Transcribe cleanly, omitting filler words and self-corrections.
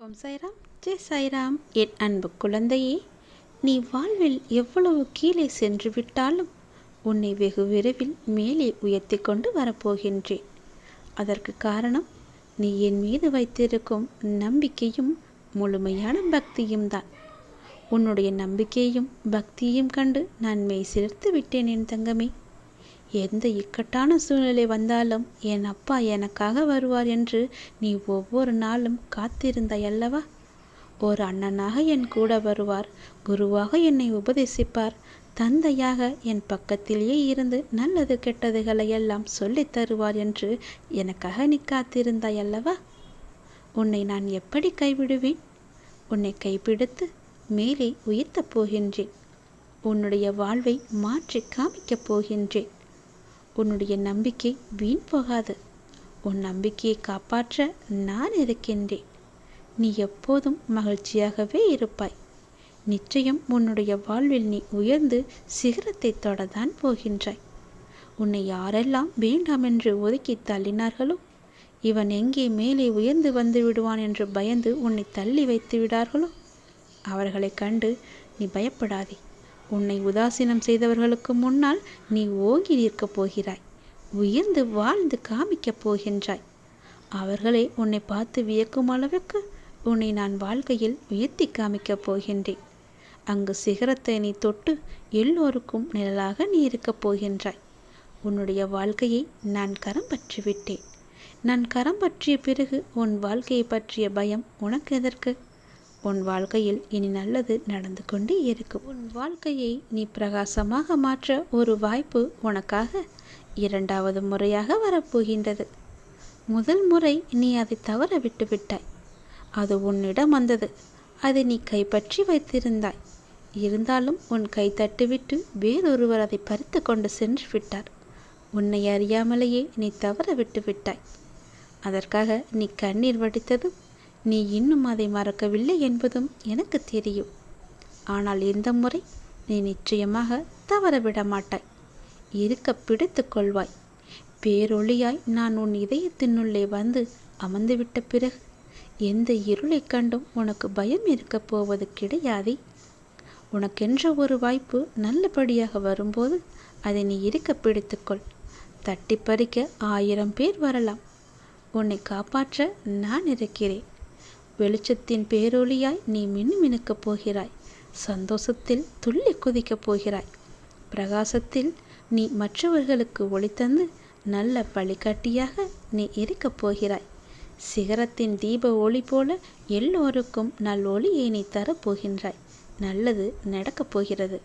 ஓம் சாய்ராம், ஜெய் சாய்ராம். என் அன்பு குழந்தையே, நீ வாழ்வில் எவ்வளவு கீழே சென்று விட்டாலும் உன்னை வெகு விரைவில் மேலே உயர்த்தி கொண்டு வரப்போகின்றேன். அதற்கு காரணம் நீ என் மீது வைத்திருக்கும் நம்பிக்கையும் முழுமையான பக்தியும் தான். உன்னுடைய நம்பிக்கையும் பக்தியையும் கண்டு நான் மெய் சிலிர்த்து விட்டேன் என் தங்கமே. எந்த இக்கட்டான சூழ்நிலை வந்தாலும் என் அப்பா எனக்காக வருவார் என்று நீ ஒவ்வொரு நாளும் காத்திருந்தாய் அல்லவா? ஒரு அண்ணனாக என் கூட வருவார், குருவாக என்னை உபதேசிப்பார், தந்தையாக என் பக்கத்திலேயே இருந்து நல்லது கெட்டதுகளை எல்லாம் சொல்லித் தருவார் என்று எனக்காக நீ காத்திருந்தாய் அல்லவா? உன்னை நான் எப்படி கைவிடுவேன்? உன்னை கைப்பிடித்து மேலே உயர்த்தப் போகின்றேன். உன்னுடைய வாழ்வை மாற்றி காமிக்கப் போகின்றேன். உன்னுடைய நம்பிக்கை வீண் போகாது. உன் நம்பிக்கையை காப்பாற்ற நான் இருக்கின்றேன். நீ எப்போதும் மகிழ்ச்சியாகவே இருப்பாய். நிச்சயம் உன்னுடைய வாழ்வில் நீ உயர்ந்து சிகரத்தை தொடதான் போகின்றாய். உன்னை யாரெல்லாம் வேண்டாம் என்று ஒதுக்கி தள்ளினார்களோ, இவன் எங்கே மேலே உயர்ந்து வந்து விடுவான் என்று பயந்து உன்னை தள்ளி வைத்து விடார்களோ, அவர்களை கண்டு நீ பயப்படாதே. உன்னை உதாசீனம் செய்தவர்களுக்கு முன்னால் நீ ஓங்கி நிற்கப் போகிறாய். உயர்ந்து வாழ்ந்து காமிக்கப் போகின்றாய். அவர்களே உன்னை பார்த்து வியக்கும் அளவுக்கு உன்னை நான் வாழ்க்கையில் உயர்த்தி காமிக்கப் போகின்றேன். அங்கு சிகரத்தை நீ தொட்டு எல்லோருக்கும் நிழலாக நீ இருக்கப் போகின்றாய். உன்னுடைய வாழ்க்கையை நான் கரம் பற்றி விட்டேன். நான் கரம் பற்றிய பிறகு உன் வாழ்க்கையை பற்றிய பயம் உனக்கு எதற்கு? உன் வாழ்க்கையில் இனி நல்லது நடந்து கொண்டே இருக்கும். உன் வாழ்க்கையை நீ பிரகாசமாக மாற்ற ஒரு வாய்ப்பு உனக்காக இரண்டாவது முறையாக வரப்போகின்றது. முதல் முறை நீ அதை தவற விட்டு விட்டாய். அது உன்னிடம் வந்தது. அதை நீ கைப்பற்றி வைத்திருந்தாய். இருந்தாலும் உன் கை தட்டுவிட்டு வேறொருவர் அதை பறித்து கொண்டு சென்று விட்டார். உன்னை அறியாமலேயே நீ தவற விட்டு விட்டாய். அதற்காக நீ கண்ணீர் வடித்ததும் நீ இன்னும் அதை மறக்கவில்லை என்பதும் எனக்கு தெரியும். ஆனால் இந்த முறை நீ நிச்சயமாக தவறவிட மாட்டாய். இருக்க பிடித்து கொள்வாய். பேரொளியாய் நான் உன் இதயத்தினுள்ளே வந்து அமர்ந்துவிட்ட பிறகு எந்த இருளை கண்டும் உனக்கு பயம் இருக்கப் போவது கிடையாதே. உனக்கென்ற ஒரு வாய்ப்பு நல்லபடியாக வரும்போது அதை நீ இருக்க பிடித்துக்கொள். தட்டி பறிக்க 1000 பேர் வரலாம். உன்னை காப்பாற்ற நான் இருக்கிறேன். வெளிச்சத்தின் பேரொளியாய் நீ மினுமினுக்கப் போகிறாய். சந்தோஷத்தில் துள்ளி குதிக்கப் போகிறாய். பிரகாசத்தில் நீ மற்றவர்களுக்கு ஒளி தந்து நல்ல வழிகாட்டியாக நீ இருக்கப் போகிறாய். சிகரத்தின் தீப ஒளி போல எல்லோருக்கும் நல் ஒளியை நீ தரப்போகின்றாய். நல்லது நடக்கப் போகிறது.